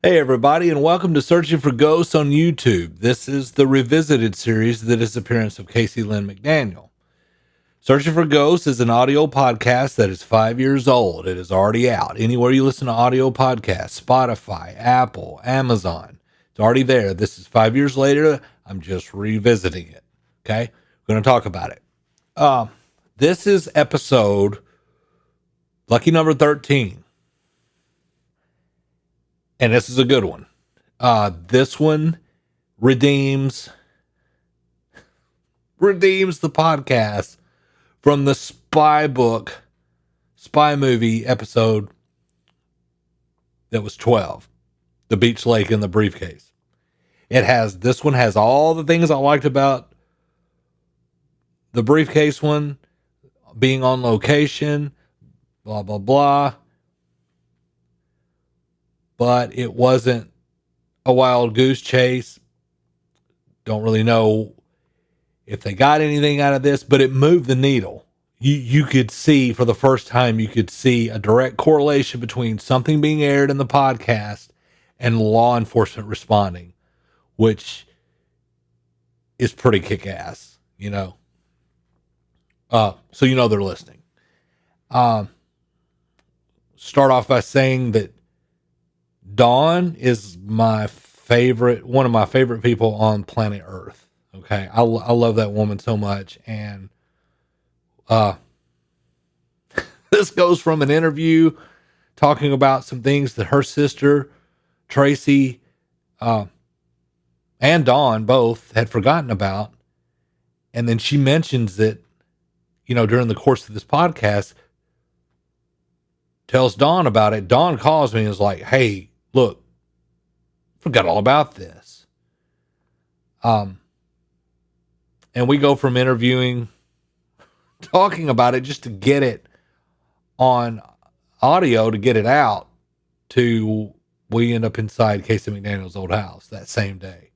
Hey everybody, and welcome to Searching for Ghosts on YouTube. This is the revisited series, The Disappearance of CAYCE LYNN MCDANIEL. Searching for Ghosts is an audio podcast that is 5 years old. It is already out. Anywhere you listen to audio podcasts, Spotify, Apple, Amazon, it's already there. This is 5 years later. I'm just revisiting it. Okay? We're going to talk about it. This is episode lucky number 13. And this is a good one. This one redeems the podcast from the spy movie episode that was 12, the beach lake and the briefcase. This one has all the things I liked about the briefcase one, being on location, blah, blah, blah. But it wasn't a wild goose chase. Don't really know if they got anything out of this, but it moved the needle. You could see, for the first time, you could see a direct correlation between something being aired in the podcast and law enforcement responding, which is pretty kick-ass, you know. So you know they're listening. Start off by saying that Dawn is one of my favorite people on planet Earth. Okay. I love that woman so much. And, this goes from an interview talking about some things that her sister, Traci, and Dawn both had forgotten about. And then she mentions it, during the course of this podcast, tells Dawn about it. Dawn calls me and is like, hey, look, forgot all about this. And we go from interviewing, talking about it just to get it on audio, to get it out, to we end up inside CAYCE McDaniel's old house that same day.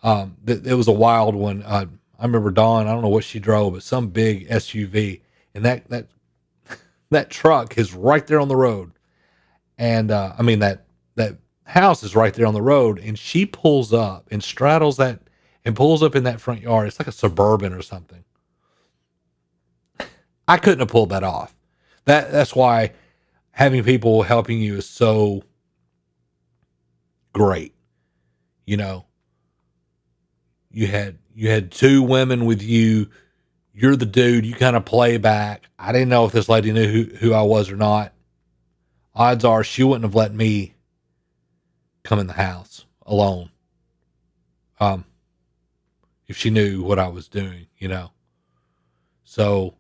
It was a wild one. I remember Dawn, I don't know what she drove, but some big SUV, and that truck is right there on the road. And, that house is right there on the road, and she pulls up and straddles that and pulls up in that front yard. It's like a Suburban or something. I couldn't have pulled that off. That's why having people helping you is so great. You had two women with you. You're the dude. You kind of play back. I didn't know if this lady knew who I was or not. Odds are she wouldn't have let me come in the house alone. If she knew what I was doing, So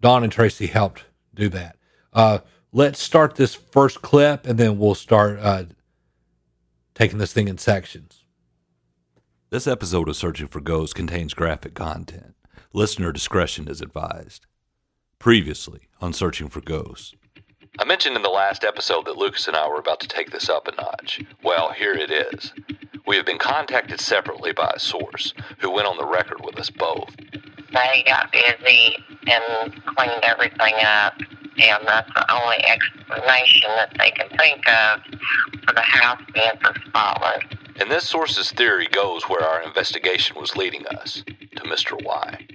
Dawn and Traci helped do that. Let's start this first clip, and then we'll start taking this thing in sections. This episode of Searching for Ghosts contains graphic content. Listener discretion is advised. Previously on Searching for Ghosts. I mentioned in the last episode that Lucas and I were about to take this up a notch. Well, here it is. We have been contacted separately by a source who went on the record with us both. They got busy and cleaned everything up, and that's the only explanation that they can think of for the house being so spotless. And this source's theory goes where our investigation was leading us, to Mr. Y.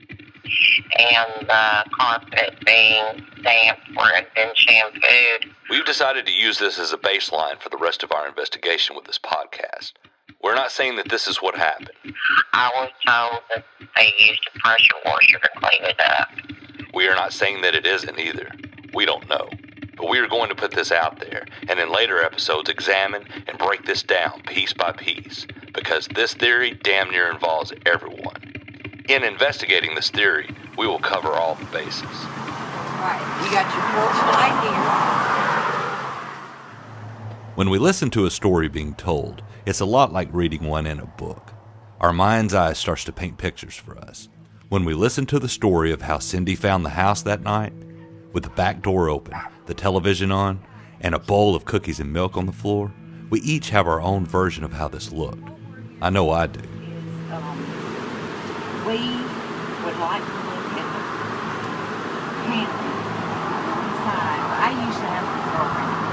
And the carpet being damp where it had been shampooed. We've decided to use this as a baseline for the rest of our investigation with this podcast. We're not saying that this is what happened. I was told that they used a pressure washer to clean it up. We are not saying that it isn't either. We don't know. But we are going to put this out there, and in later episodes examine and break this down piece by piece, because this theory damn near involves everyone. In investigating this theory, we will cover all the bases. Right, you got your porch light here. When we listen to a story being told, it's a lot like reading one in a book. Our mind's eye starts to paint pictures for us. When we listen to the story of how Cindy found the house that night, with the back door open, the television on, and a bowl of cookies and milk on the floor, we each have our own version of how this looked. I know I do. We would like to look at the pantry inside. I used to have a girlfriend.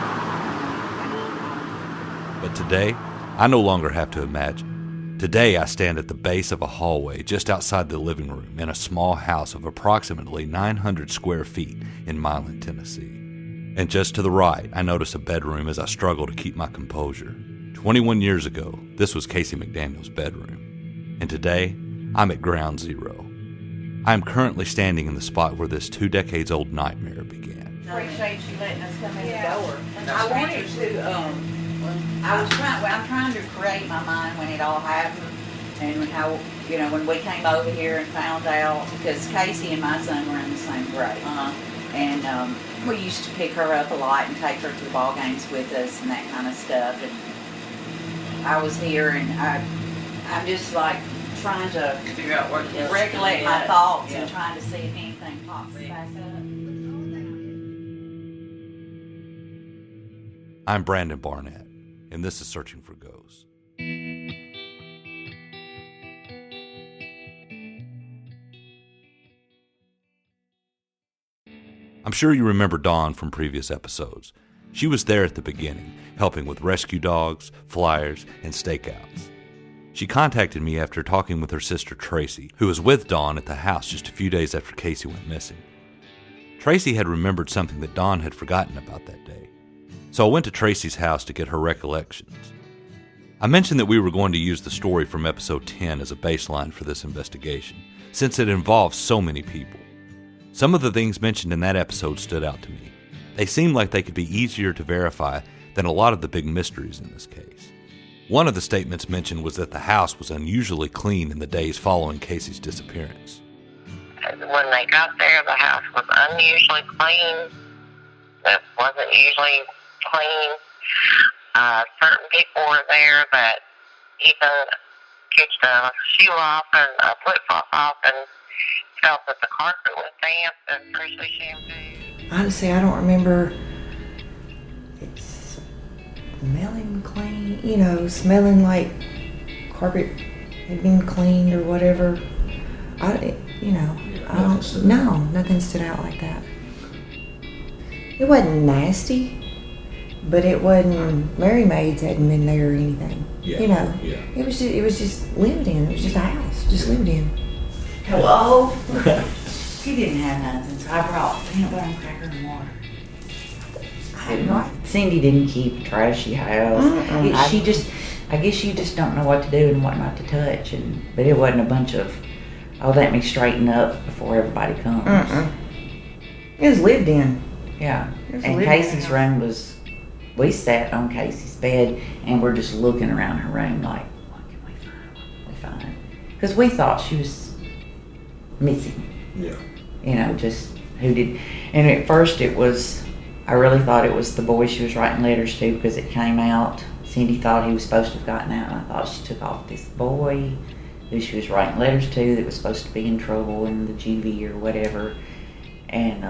But today, I no longer have to imagine. Today, I stand at the base of a hallway just outside the living room in a small house of approximately 900 square feet in Milan, Tennessee. And just to the right, I notice a bedroom as I struggle to keep my composure. 21 years ago, this was CAYCE McDANIEL's bedroom. And today, I'm at ground zero. I am currently standing in the spot where this 2 decades old nightmare began. Appreciate you letting us come in the door. I wanted to, I'm trying to create my mind when it all happened and how, when we came over here and found out, because Casey and my son were in the same grade. And we used to pick her up a lot and take her to the ball games with us and that kind of stuff. And I was here and I'm just like trying to Figure out what else recollect to my do. thoughts Yeah. and trying to see if anything pops back up. I'm Brandon Barnett, and this is Searching for Ghosts. I'm sure you remember Dawn from previous episodes. She was there at the beginning, helping with rescue dogs, flyers, and stakeouts. She contacted me after talking with her sister Traci, who was with Dawn at the house just a few days after Casey went missing. Traci had remembered something that Dawn had forgotten about that day, so I went to Traci's house to get her recollections. I mentioned that we were going to use the story from episode 10 as a baseline for this investigation, since it involves so many people. Some of the things mentioned in that episode stood out to me. They seemed like they could be easier to verify than a lot of the big mysteries in this case. One of the statements mentioned was that the house was unusually clean in the days following Casey's disappearance. When they got there, the house was unusually clean. It wasn't usually clean. Certain people were there that even kicked a shoe off and a flip-flop off and felt that the carpet was damp and freshly shampooed. Honestly, I don't remember. It's smelling clean, smelling like carpet had been cleaned or whatever. Nothing stood out like that. It wasn't nasty, but it wasn't, Mary Maids hadn't been there or anything. Yeah. It was just lived in. It was just a house, just lived in. Hello? She didn't have nothing, so I brought peanut butter and cracker and water. Cindy didn't keep a trashy house. I guess you just don't know what to do and what not to touch. But it wasn't a bunch of, let me straighten up before everybody comes. It was lived in. Yeah. It was And lived Casey's in. room we sat on Casey's bed and we're just looking around her room like, what can we find? What can we find? Because we thought she was missing. Yeah. Just who did. And at first I really thought it was the boy she was writing letters to because it came out. Cindy thought he was supposed to have gotten out, and I thought she took off this boy who she was writing letters to that was supposed to be in trouble in the juvie or whatever. And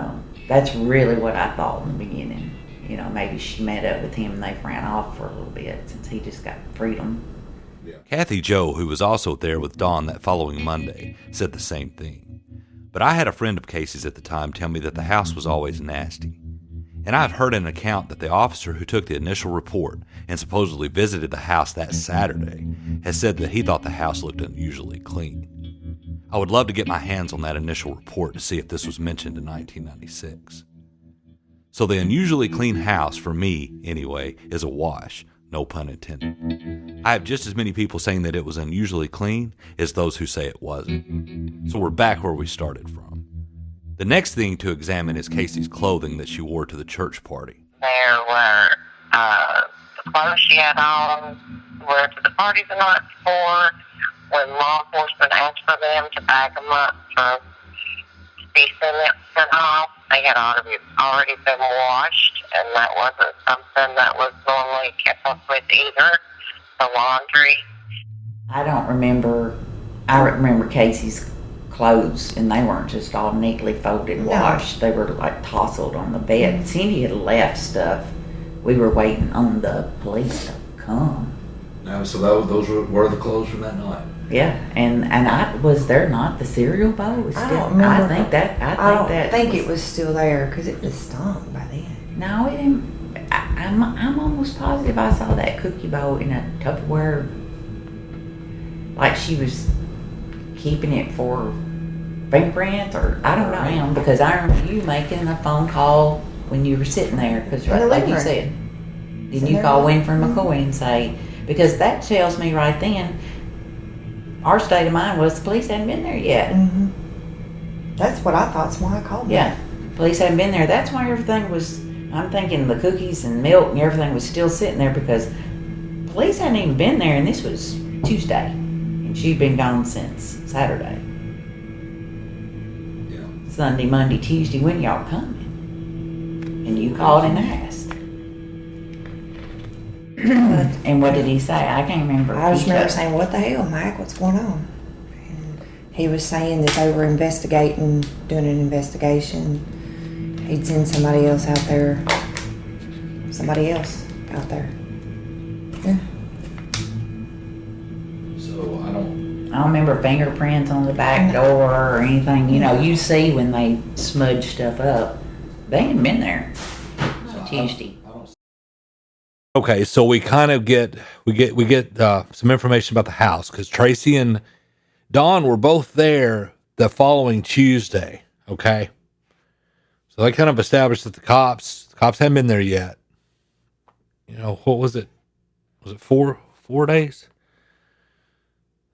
that's really what I thought in the beginning. Maybe she met up with him and they ran off for a little bit since he just got freedom. Kathy Joe, who was also there with Dawn that following Monday, said the same thing. But I had a friend of Casey's at the time tell me that the house was always nasty. And I've heard an account that the officer who took the initial report and supposedly visited the house that Saturday has said that he thought the house looked unusually clean. I would love to get my hands on that initial report to see if this was mentioned in 1996. So the unusually clean house, for me anyway, is a wash, no pun intended. I have just as many people saying that it was unusually clean as those who say it wasn't. So we're back where we started from. The next thing to examine is Casey's clothing that she wore to the church party. There were the clothes she had on were to the party the night before. When law enforcement asked for them to bag them up to be sent off, they had already been washed, and that wasn't something that was normally kept up with either. The laundry. I remember Casey's clothes, and they weren't just all neatly folded and washed. They were like tousled on the bed. Cindy had left stuff. We were waiting on the police to come. No, so those were the clothes from that night. Yeah, and I was there not the cereal bowl was I still. don't remember. I think it was still there because it was stunk by then. No, it didn't. I I'm almost positive I saw that cookie bowl in a Tupperware, like she was keeping it for fingerprints, or I don't know, because I remember you making a phone call when you were sitting there, because like you said, didn't you call Winfrey McCoy and say, because that tells me right then, our state of mind was the police hadn't been there yet. Mm-hmm. That's what I thought, so why I called Yeah, police hadn't been there. That's why everything was, I'm thinking the cookies and milk and everything was still sitting there, because police hadn't even been there, and this was Tuesday, and she'd been gone since Saturday. Yeah. Sunday, Monday, Tuesday, when y'all coming? And you called and asked. And what did he say? I can't remember. I just remember saying, "What the hell, Mike? What's going on?" And he was saying that they were investigating, doing an investigation. He'd send somebody else out there. Yeah. So I don't remember fingerprints on the back door or anything. You know, you see when they smudge stuff up. They ain't been there Tuesday. Okay, so we kind of get some information about the house, because Tracy and Dawn were both there the following Tuesday. Okay, so they kind of established that the cops hadn't been there yet. You know, what was it? Was it four days?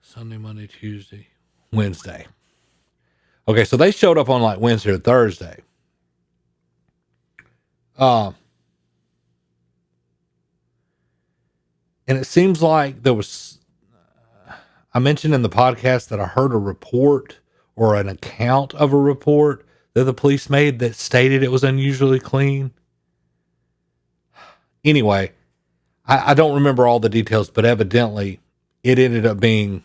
Sunday, Monday, Tuesday, Wednesday. Okay, so they showed up on like Wednesday or Thursday. And it seems like there was, I mentioned in the podcast that I heard a report or an account of a report that the police made that stated it was unusually clean. Anyway, I don't remember all the details, but evidently it ended up being,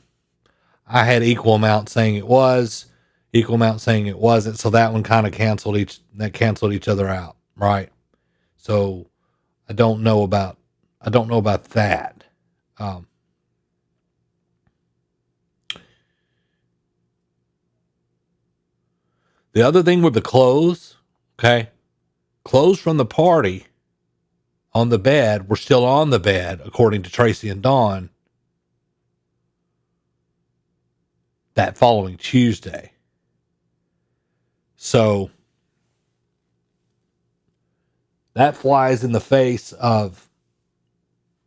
I had equal amount saying it was, equal amount saying it wasn't. So that one kind of canceled each other out. Right. So I don't know about that. The other thing with the clothes, okay, clothes from the party on the bed were still on the bed, according to Tracy and Dawn, that following Tuesday. So that flies in the face of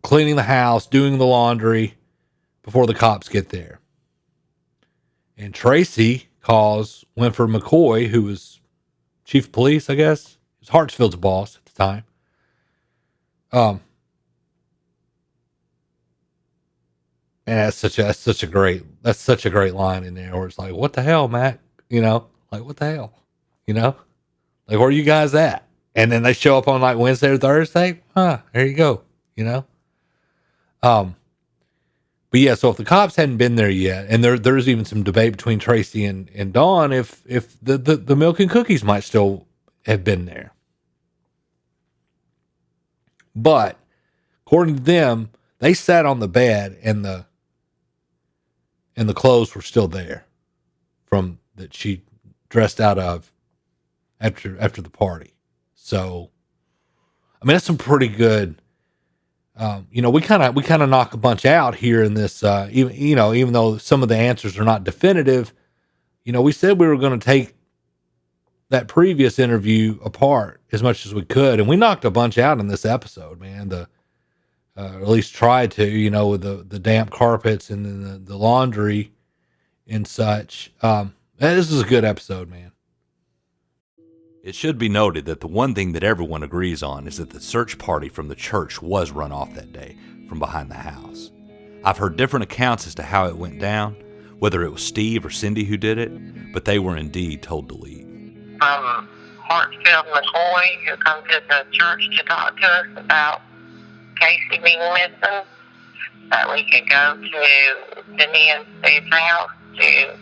cleaning the house, doing the laundry before the cops get there. And Tracy calls Winfrey McCoy, who was chief of police, I guess. He was Hartsfield's boss at the time. And that's such a great line in there where it's like, what the hell, Matt? You know, like, what the hell? You know, like, where are you guys at? And then they show up on like Wednesday or Thursday. There you go. You know? But yeah, so if the cops hadn't been there yet, and there's even some debate between Tracy and Dawn if the milk and cookies might still have been there. But according to them, they sat on the bed and the clothes were still there from that she dressed out of after the party. So, I mean, that's some pretty good. We kind of knock a bunch out here in this. Even though some of the answers are not definitive, we said we were going to take that previous interview apart as much as we could, and we knocked a bunch out in this episode, man. Or at least tried to, with the damp carpets and then the laundry and such. This is a good episode, man. It should be noted that the one thing that everyone agrees on is that the search party from the church was run off that day from behind the house. I've heard different accounts as to how it went down, whether it was Steve or Cindy who did it, but they were indeed told to leave. Hartsfield McCoy, who comes to the church to talk to us about Casey being missing, that we could go to Cindy and Steve's house to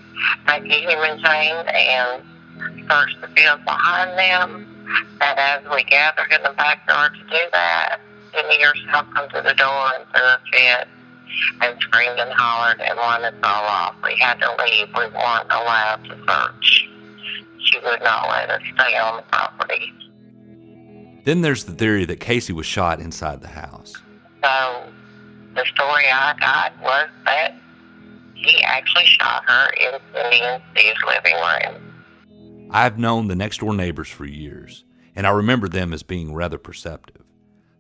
make a human chain and search the field behind them. And as we gathered in the backyard to do that, Cindy herself come to the door and threw a fit and screamed and hollered and wanted us all off. We had to leave. We weren't allowed to search. She would not let us stay on the property. Then there's the theory that Casey was shot inside the house. So the story I got was that he actually shot her in Cindy and Steve's living room. I've known the next door neighbors for years, and I remember them as being rather perceptive.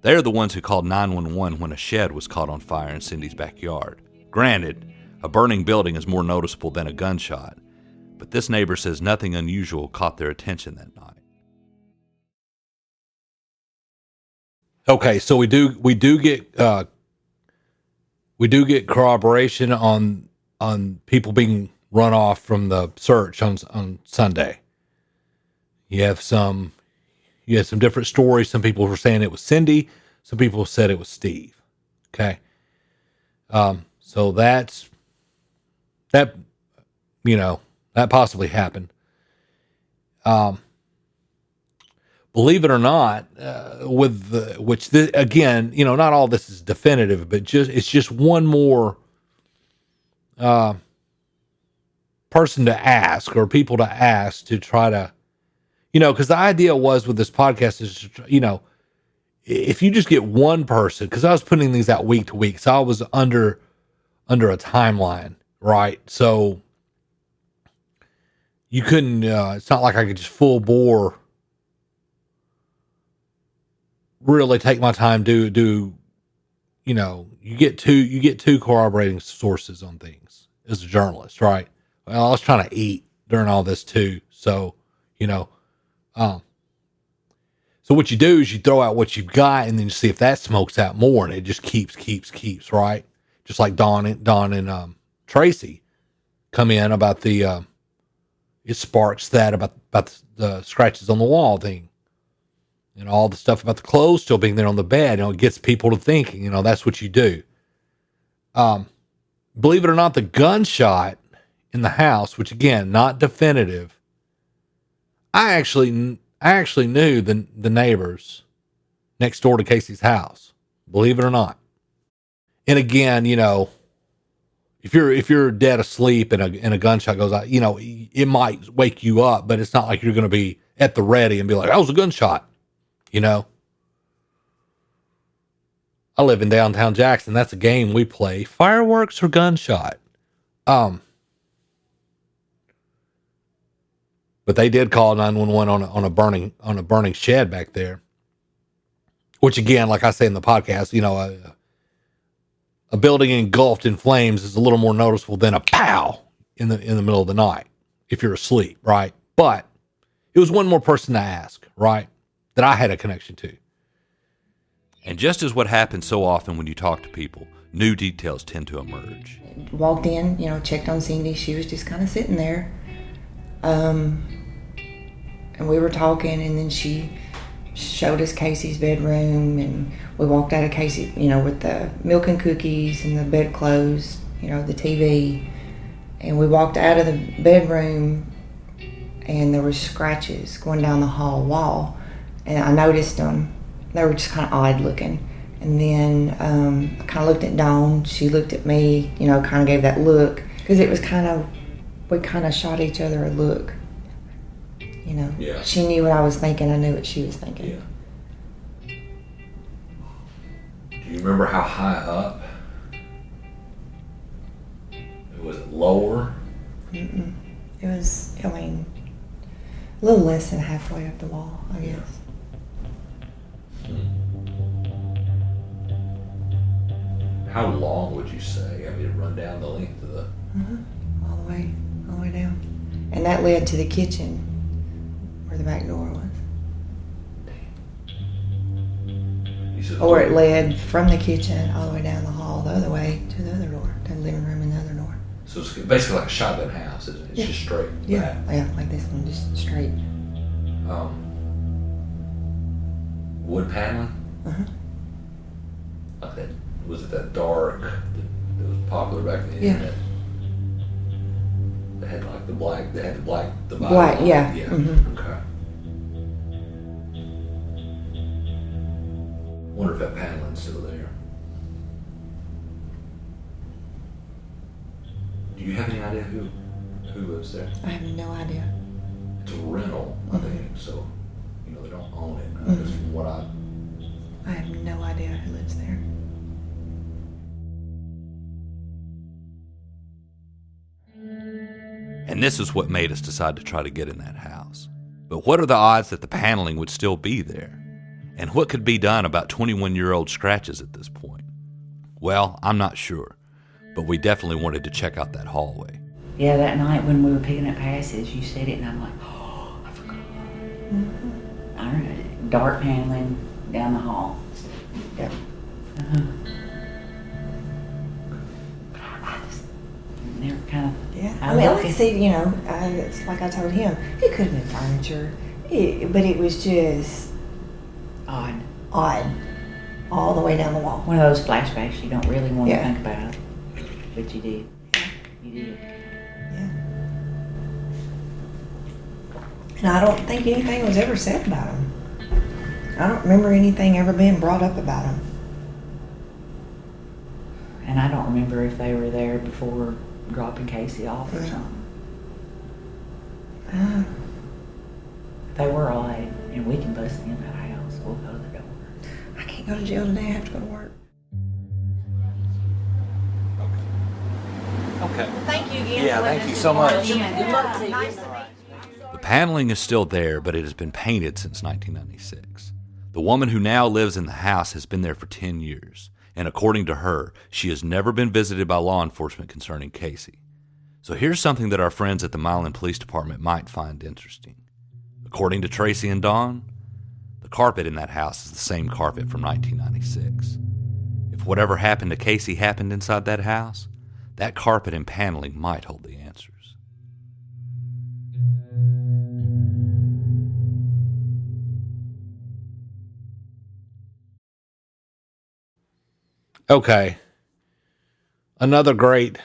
They are the ones who called 911 when a shed was caught on fire in Cindy's backyard. Granted, a burning building is more noticeable than a gunshot, but this neighbor says nothing unusual caught their attention that night. Okay, so we do get corroboration on people being run off from the search on Sunday. You had some different stories. Some people were saying it was Cindy. Some people said it was Steve. Okay. So that possibly happened. Believe it or not, again, not all this is definitive, but it's just one more person to ask, or people to ask, to try to, because the idea was with this podcast is, if you just get one person, because I was putting these out week to week, so I was under a timeline, right? So you couldn't, it's not like I could just full bore really take my time do you get two corroborating sources on things as a journalist, right? Well, I was trying to eat during all this too, so so what you do is you throw out what you've got, and then you see if that smokes out more, and it just keeps, right? Just like Dawn and Traci come in about the it sparks that about the scratches on the wall thing. And all the stuff about the clothes still being there on the bed, it gets people to thinking, that's what you do. Believe it or not, the gunshot in the house, which again, not definitive. I actually knew the neighbors next door to Casey's house, believe it or not. And again, if you're dead asleep and a gunshot goes out, it might wake you up, but it's not like you're going to be at the ready and be like, that was a gunshot. I live in downtown Jackson. That's a game we play. Fireworks or gunshot. But they did call 911 on a burning shed back there. Which again, like I say in the podcast, a building engulfed in flames is a little more noticeable than a pow in the middle of the night if you're asleep, right? But it was one more person to ask, right? That I had a connection to. And just as what happens so often when you talk to people, new details tend to emerge. Walked in, checked on Cindy. She was just kind of sitting there. And we were talking, and then she showed us Casey's bedroom, and we walked out of Casey, with the milk and cookies and the bedclothes, the TV. And we walked out of the bedroom, and there were scratches going down the hall wall. And I noticed them. They were just kind of odd looking. And then I kind of looked at Dawn. She looked at me, kind of gave that look. Because it was we kind of shot each other a look. Yeah. She knew what I was thinking. I knew what she was thinking. Yeah. Do you remember how high up? Was it lower? Mm-mm. It was, a little less than halfway up the wall, I guess. How long would you say? Run down the length of the... Mm-hmm. All the way down. And that led to the kitchen, where the back door was. Or it led from the kitchen all the way down the hall, the other way, to the other door, to the living room and the other door. So it's basically like a shotgun house, isn't it? It's just straight. Yeah, like this one, just straight. Wood paneling? Uh-huh. Like that, was it that dark that was popular back then? Yeah. They had like the black, the black. Yeah. Yeah. Mm-hmm. Okay. Wonder if that paneling's still there. Do you have any idea who lives there? I have no idea. It's a rental, I think, so they don't own it. This is what I have no idea who lives there. And this is what made us decide to try to get in that house. But what are the odds that the paneling would still be there? And what could be done about 21-year-old scratches at this point? Well, I'm not sure, but we definitely wanted to check out that hallway. Yeah, that night when we were picking up passes, you said it, and I'm like, oh, I forgot. All right, dark paneling down the hall. Yep. I just never kind of. Yeah. I mean, like I said, you know, it's like I told him, it could have been furniture, but it was just Odd. all the way down the wall. One of those flashbacks you don't really want to Yeah. think about, but you did. You did. Yeah. And I don't think anything was ever said about him. I don't remember anything ever being brought up about him. And I don't remember if they were there before dropping Casey off or Yeah. something. Uh, They were odd, and we can bust in that house. We'll go to the door. I can't go to jail today. I have to go to work. Okay. Thank you again. Yeah, thank you so much. Good luck to you. The paneling is still there, but it has been painted since 1996. The woman who now lives in the house has been there for 10 years, and according to her, she has never been visited by law enforcement concerning Casey. So here's something that our friends at the Milan Police Department might find interesting. According to Traci and Dawn, the carpet in that house is the same carpet from 1996. If whatever happened to Casey happened inside that house, that carpet and paneling might hold the answers. Okay. Another great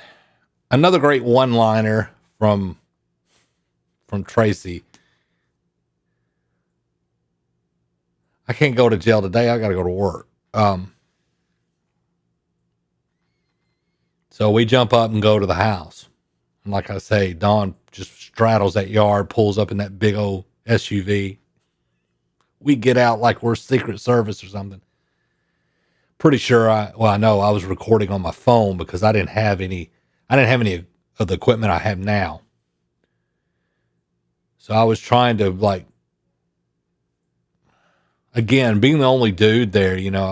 one-liner from Traci. I can't go to jail today. I got to go to work. So we jump up and go to the house. And like I say, Dawn just straddles that yard, pulls up in that big old SUV. We get out like we're Secret Service or something. Pretty sure I know I was recording on my phone because I didn't have any of the equipment I have now. So I was trying to, like, again, being the only dude there, you know,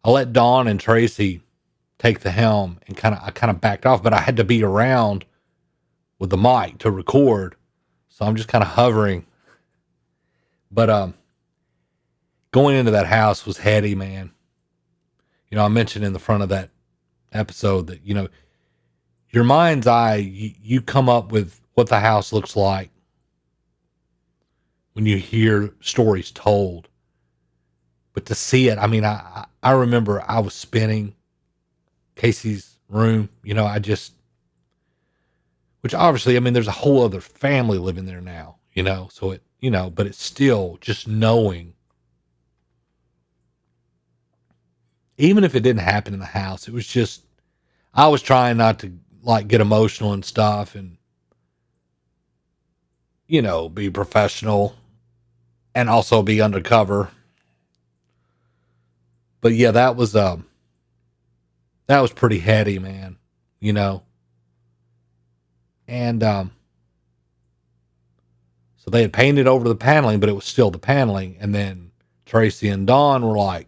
I let Dawn and Traci take the helm and I kind of backed off, but I had to be around with the mic to record. So I'm just kind of hovering. But going into that house was heady, man. You know, I mentioned in the front of that episode that, you know, your mind's eye, you come up with what the house looks like when you hear stories told. But to see it, I mean, I remember I was spinning Casey's room, you know, which obviously, I mean, there's a whole other family living there now, you know, so it, you know, but it's still just knowing, even if it didn't happen in the house, it was just, I was trying not to like get emotional and stuff and, you know, be professional and also be undercover. But yeah, that was pretty heady, man, you know. And so they had painted over the paneling, but it was still the paneling. And then Traci and Dawn were like,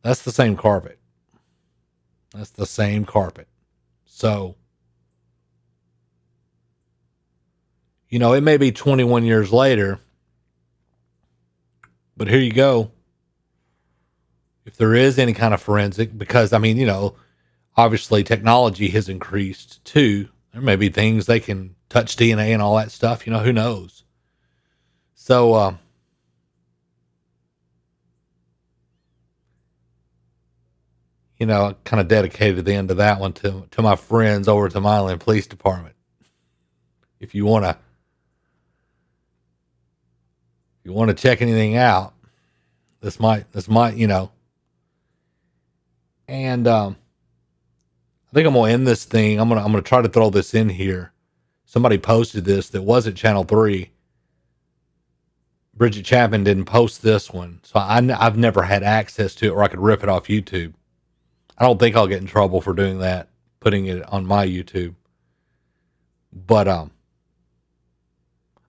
that's the same carpet. That's the same carpet. So, you know, it may be 21 years later, but here you go. If there is any kind of forensic, because I mean, you know, obviously technology has increased too. There may be things they can touch DNA and all that stuff, you know, who knows? So, you know, I kind of dedicated the end of that one to my friends over at the Milan Police Department. If you want to check anything out, this might, you know. And I think I'm gonna end this thing. I'm gonna try to throw this in here. Somebody posted this that was at Channel 3. Bridget Chapman didn't post this one, so I've never had access to it where I could rip it off YouTube. I don't think I'll get in trouble for doing that, putting it on my YouTube. But I'm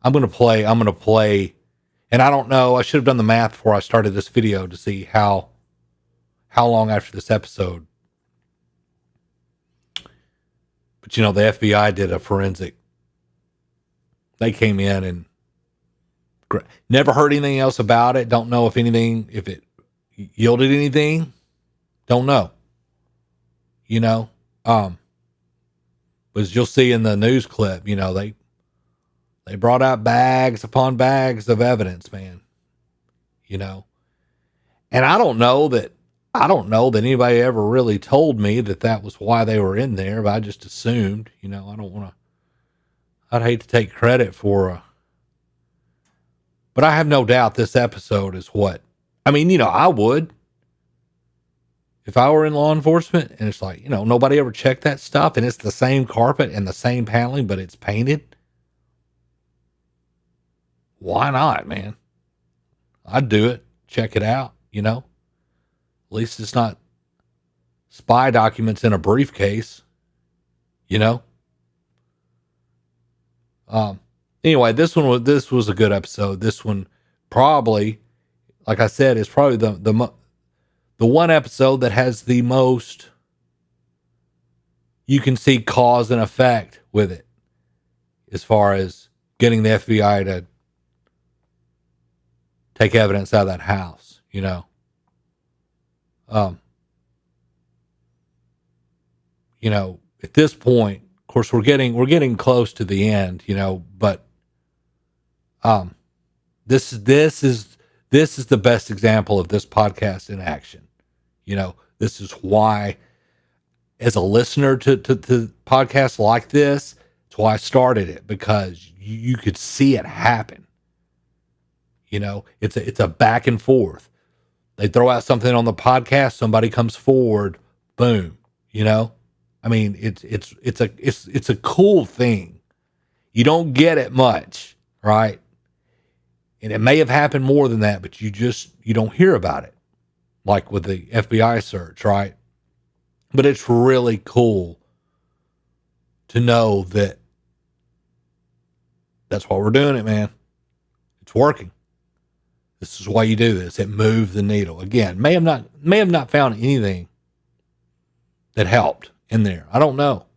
gonna play, and I don't know, I should have done the math before I started this video to see how long after this episode. But the FBI did a forensic. They came in and never heard anything else about it. Don't know if it yielded anything. Don't know. But as you'll see in the news clip, they brought out bags upon bags of evidence, man. And I don't know that anybody ever really told me that was why they were in there, but I just assumed, I'd hate to take credit for but I have no doubt this episode is I would, if I were in law enforcement and it's like, nobody ever checked that stuff and it's the same carpet and the same paneling, but it's painted. Why not, man? I'd do it. Check it out, At least it's not spy documents in a briefcase, Anyway, this was a good episode. This one probably, like I said, is probably the one episode that has the most, you can see cause and effect with it, as far as getting the FBI to take evidence out of that house, At this point, of course, we're getting close to the end, but this is the best example of this podcast in action. This is why, as a listener to podcasts like this, it's why I started it, because you could see it happen. It's a back and forth. They throw out something on the podcast, somebody comes forward, boom. It's a cool thing. You don't get it much, right? And it may have happened more than that, but you don't hear about it, like with the FBI search, right? But it's really cool to know that that's why we're doing it, man. It's working. This is why you do this. It moved the needle. Again, may have not found anything that helped in there. I don't know.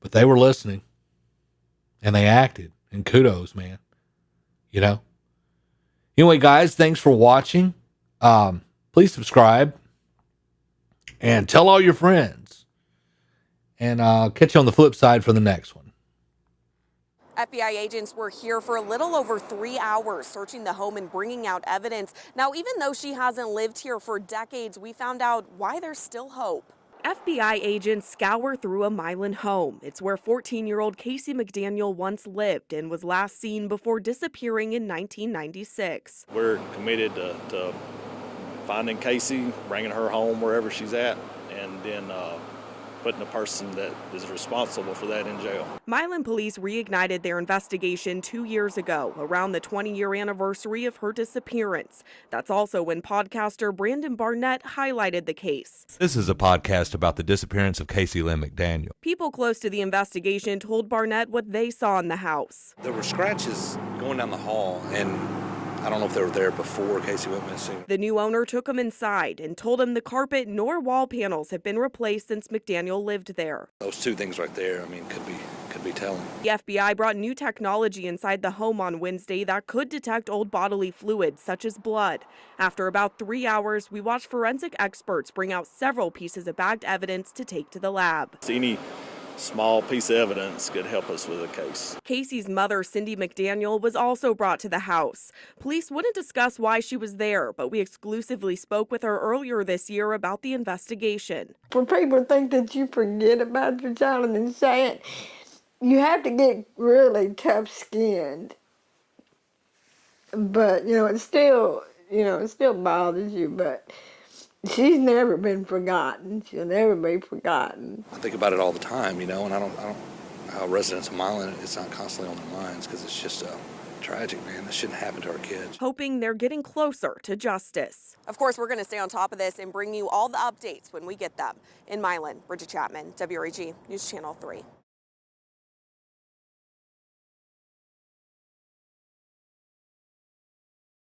But they were listening and they acted, and kudos, man. Anyway, guys, thanks for watching. Please subscribe and tell all your friends, and I'll catch you on the flip side for the next one. FBI agents were here for a little over 3 hours searching the home and bringing out evidence. Now, even though she hasn't lived here for decades, we found out why there's still hope. FBI agents scour through a Milan home. It's where 14-year-old CAYCE McDaniel once lived and was last seen before disappearing in 1996. We're committed to finding CAYCE, bringing her home wherever she's at, and then putting the person that is responsible for that in jail. Milan police reignited their investigation 2 years ago, around the 20-year anniversary of her disappearance. That's also when podcaster Brandon Barnett highlighted the case. This is a podcast about the disappearance of CAYCE LYNN MCDANIEL. People close to the investigation told Barnett what they saw in the house. There were scratches going down the hall, and I don't know if they were there before CAYCE went missing. The new owner took him inside and told him the carpet nor wall panels have been replaced since McDaniel lived there. Those two things right there, could be telling. The FBI brought new technology inside the home on Wednesday that could detect old bodily fluids, such as blood. After about 3 hours, we watched forensic experts bring out several pieces of bagged evidence to take to the lab. Any small piece of evidence could help us with the case. CAYCE's mother, Cindy McDaniel, was also brought to the house. Police wouldn't discuss why she was there, but we exclusively spoke with her earlier this year about the investigation. When people think that you forget about your child and then say it, you have to get really tough-skinned. But, it still bothers you, but she's never been forgotten. She'll never be forgotten. I think about it all the time, and I don't how residents of Milan, it's not constantly on their minds, because it's just Tragic, man. This shouldn't happen to our kids. Hoping they're getting closer to justice. Of course, we're going to stay on top of this and bring you all the updates when we get them. In Milan, Bridget Chapman, WREG News Channel 3.